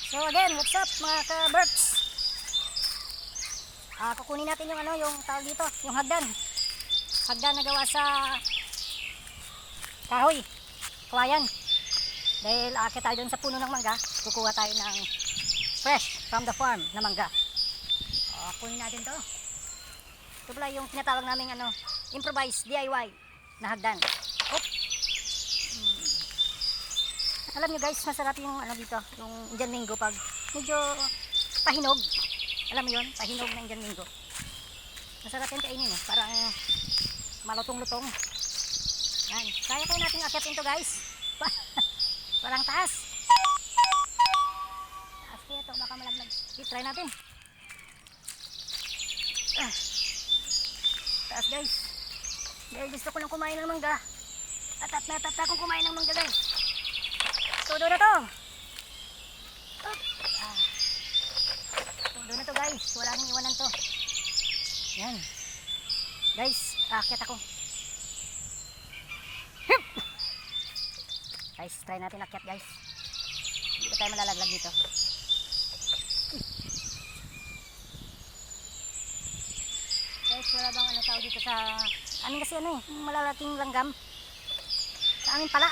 So again, what's up mga ka-Berks? Kukunin natin yung yung tawag dito, yung hagdan. Hagdan na gawa sa kahoy, kawayan. Dahil aakit tayo dun sa puno ng mangga, kukuha tayo ng fresh from the farm na mangga. Kunin natin to. Ito pala yung tinatawag naming improvised DIY na hagdan. Alam nyo guys, masarap yung dito, yung Indian mango pag medyo pahinog. Alam mo yun, pahinog na Indian mango. Masarap yung kainin parang malutong-lutong. Yan, kaya natin akyatin to guys. Parang taas. Taas kaya to, baka malaglag. Try natin. Taas guys. Dahil gusto ko lang kumain ng mangga. At akong kumain ng mangga guys. Todo na to. Todo na to guys. Wala nang iwanan to. Yan. Guys, aakyat ako. Hup! Guys, try natin akyat guys. Hindi tayo malalaglag dito. Guys, wala bang tao dito sa amin kasi malalaking langgam. Sa amin pala.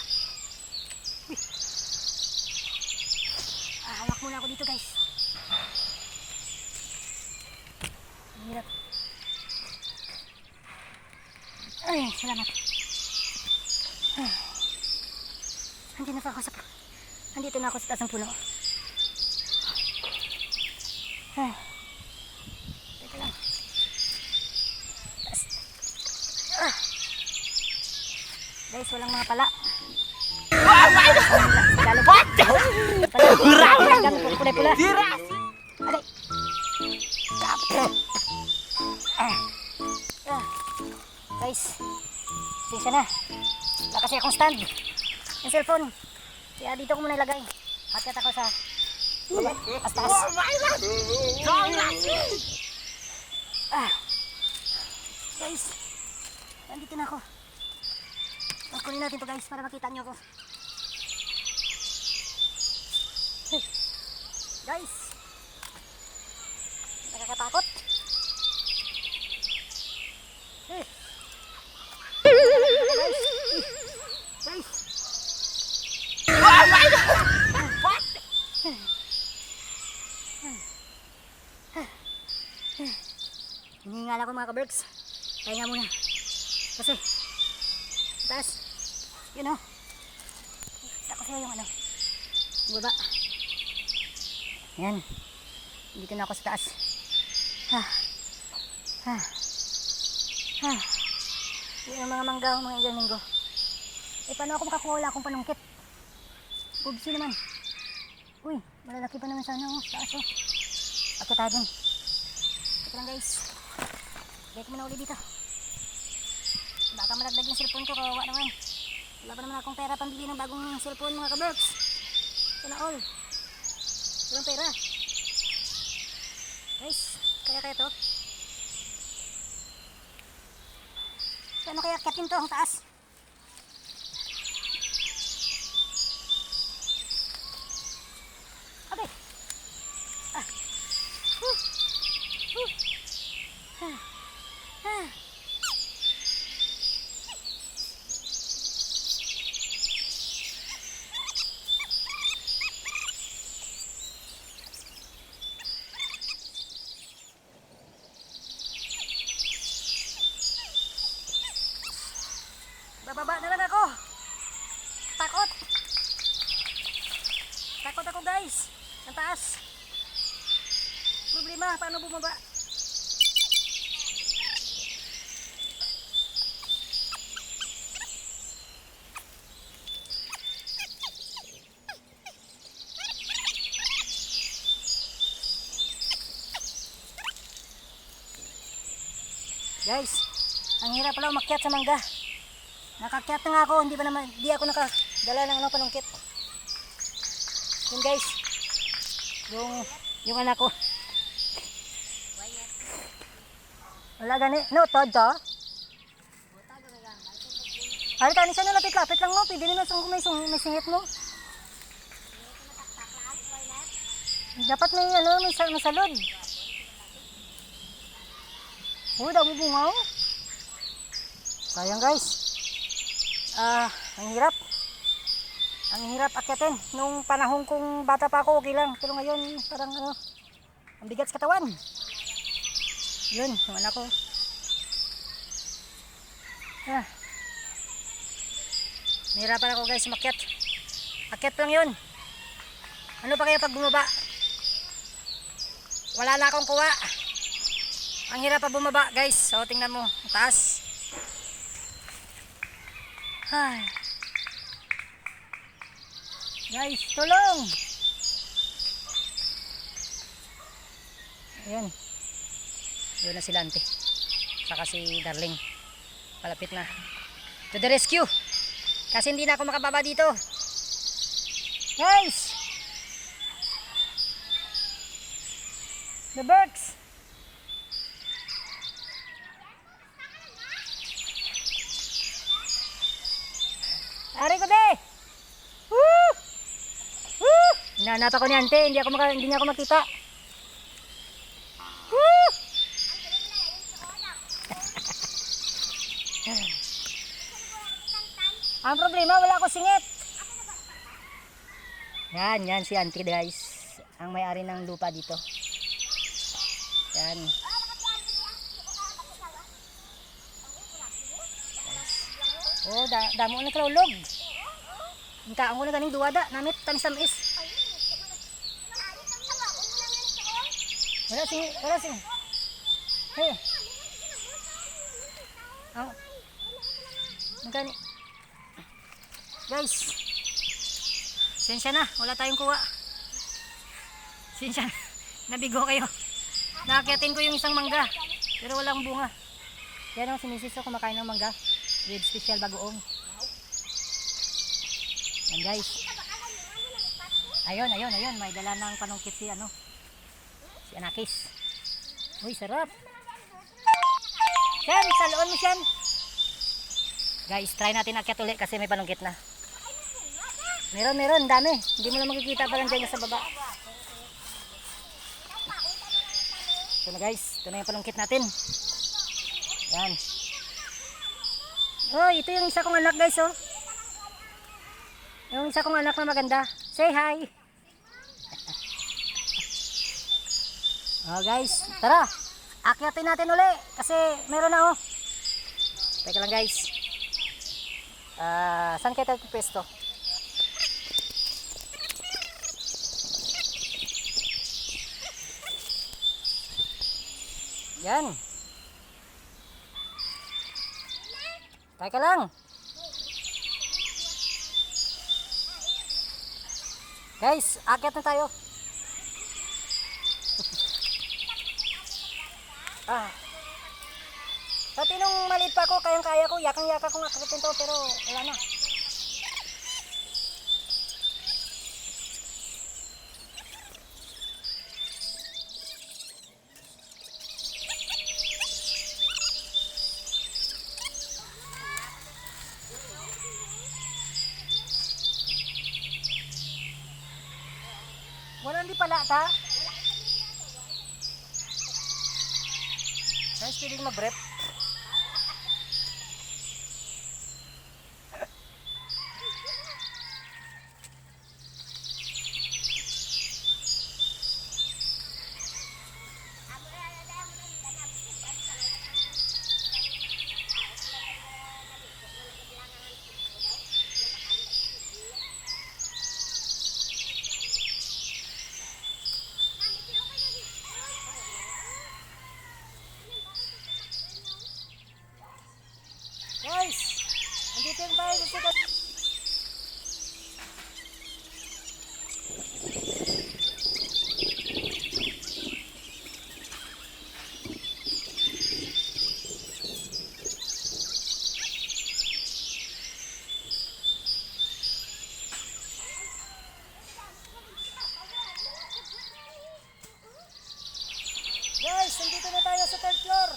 Hawak muna ako dito guys. Ang hirap. Ay, salamat. Andito na ako sa taas ng puno. Teka lang. Taas. Guys, walang mga pala. What? Pula-pula. Aday. Guys, sensya na. Wala kasi akong stand. Yung cellphone. Kaya dito ko muna ilagay. Akyat ako sa taas. Guys, nandito na ako. Kunin natin to guys para makita nyo ako. Guys, nakakatakot. Guys. Oh my God! What? Hinihingal ako mga ka-Berks. Kaya nga muna. Kasi taas. Yun o. Kita ko sa'yo yung baba. Yan. Dito na ako sa taas. Yun ang mga mangga, mga Indian mango. Paano ako makakuha? Wala akong panungkit. Bubsi naman. Uy, malalaki pa naman sana sa taas Akit tayo dun. Ito lang guys. Balik mo na uli dito. Baka malagdag yung cellphone ko, kawawa naman. Wala pa naman akong pera pambili ng bagong cellphone mga ka-Berks. Ito na all. Walang pera. Guys, kaya to. Paano kaya akyatin to ang taas? Okay. Bababa na lang ako. Takot. Takot ako guys. Ang taas. Problema, paano bumaba? Guys, ang hirap pala umakyat sa mangga. Nakakyat na nga ako, hindi ako nakadala ng panungkit. Yun guys, yung anak ko. Wala gani, no, todo. Ay, tani siya na lapit-lapit lang mo, pwede naman may singit mo. Dapat may ano, may salod. Oh, dami bunga oh. Sayang guys. Ang hirap. Ang hirap akyatin. Nung panahon kong bata pa ako, okay lang. Pero ngayon, parang ano, ang bigat sa katawan. Yun, yung anak ko. Nahirapan ako guys, makyat. Akyat lang yun. Ano pa kaya pag bumaba? Wala na akong kuha. Ang hirap pa bumaba guys. So tingnan mo, ang taas. Ay. Guys, tulong. Ayan. Yun na sila ante. Saka si Darling. Palapit na. To the rescue. Kasi hindi na ako makababa dito. Guys. The birds. Ari ko de. Woo! Woo! Nanapa ko ni ante, hindi niya ako makita. Woo! Ang problema, wala ko singit. Yan si auntie guys. Ang may-ari ng lupa dito. Yan. Oh, damo na kalulog. Hintaan ko na ganing duwada. Namit, tamis tamis. Wala singit. Hey. Oh. Magkani. Guys. Sensya na, wala tayong kuha. Sensya na. Nabigo kayo. Nakakyatin ko yung isang mangga. Pero walang bunga. Yan ang sinisis ko kumakain ng mangga. With special bagoong. Yan guys. Ayun. May dala ng panungkit si Anakis. Uy, sarap. Siyan, saloon mo siyan. Guys, try natin akyat ulit kasi may panungkit na. Meron, dami. Hindi mo na makikita pa lang dyan sa baba. Ito na guys, ito na yung panungkit natin. Yan. Oh, ito yung isa kong anak guys oh. Yung isa kong anak na maganda. Say hi. Oh guys, tara. Akyatin natin uli kasi meron na oh. Teka lang guys. Saan kaya tayo pwesto? Yan. Teka lang. Guys, akyat na tayo. Dati nung maliit pa ako, kayang-kaya ko, yakang-yaka kong akitin to, pero wala na. Wala hindi pala ta? Guys, piling mag-rep. Guys, andito yung tayo sa sikat. Guys, andito na tayo sa third floor.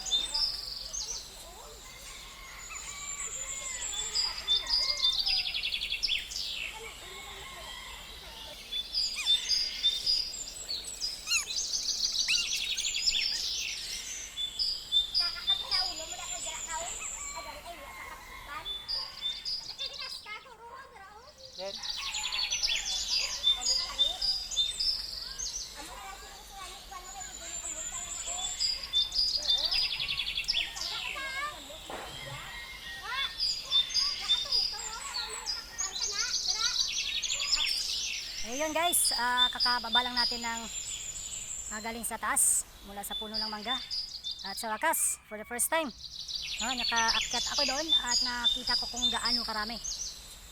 yun guys, kakababa lang natin ng galing sa taas mula sa puno ng mangga. At sa wakas, for the first time, nakaakyat ako doon at nakita ko kung gaano karami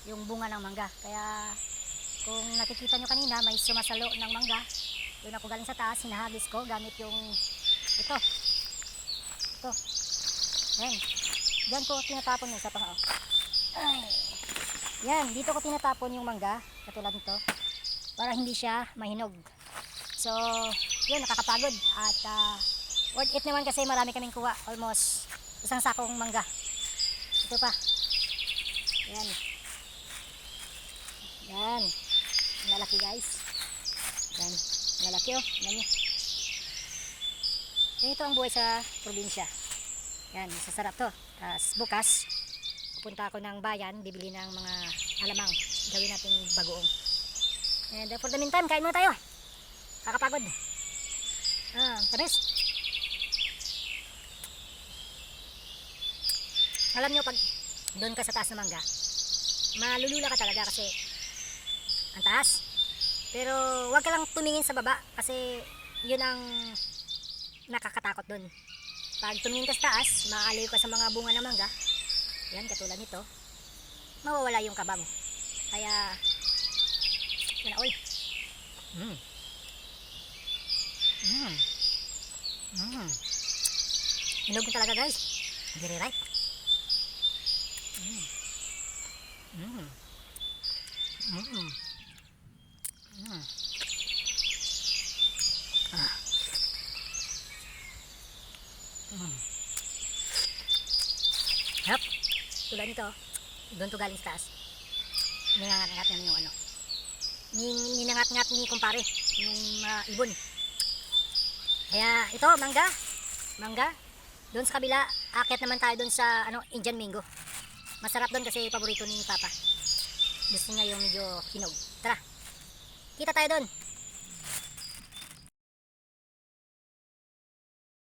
yung bunga ng mangga. Kaya kung nakikita nyo kanina, may sumasalo ng mangga. Doon ako galing sa taas, hinahagis ko gamit yung ito. Yan. Diyan ko tinatapon yung isa pa nga. Ay. Yan, dito ko tinatapon yung mangga, katulad nito, para hindi siya mahinog. So, yun, nakakapagod. At worth it naman kasi marami kaming kuha. Almost isang sakong mangga. Ito pa. Yan. Yan. Ang lalaki guys. Yan. Ang lalaki oh. Yan nyo. Ganito ang buhay sa probinsya. Yan, masasarap to. Tapos bukas, pupunta ako ng bayan, bibili ng mga alamang. Gawin natin bagoong. And for the meantime, kain muna tayo. Kakapagod. Tamis. Alam nyo, pag doon ka sa taas ng mangga, malulula ka talaga kasi ang taas. Pero wag ka lang tumingin sa baba kasi yun ang nakakatakot doon. Pag tumingin ka sa taas, maaliw ka sa mga bunga ng mangga. Yan, katulad nito. Mawawala yung kaba mo. Kaya, yan na, oy. Hinog na talaga guys. Very ripe. Yep. Tulad nito, doon to galing sa taas. Ninangat-ngat namin yung ano. Ninangat-ngat ni kumpare, yung ibon. Kaya ito, mangga. Doon sa kabila, akyat naman tayo doon sa Indian mango. Masarap doon kasi paborito ni Papa. Gusto niya yung medyo hinog. Tara, kita tayo doon.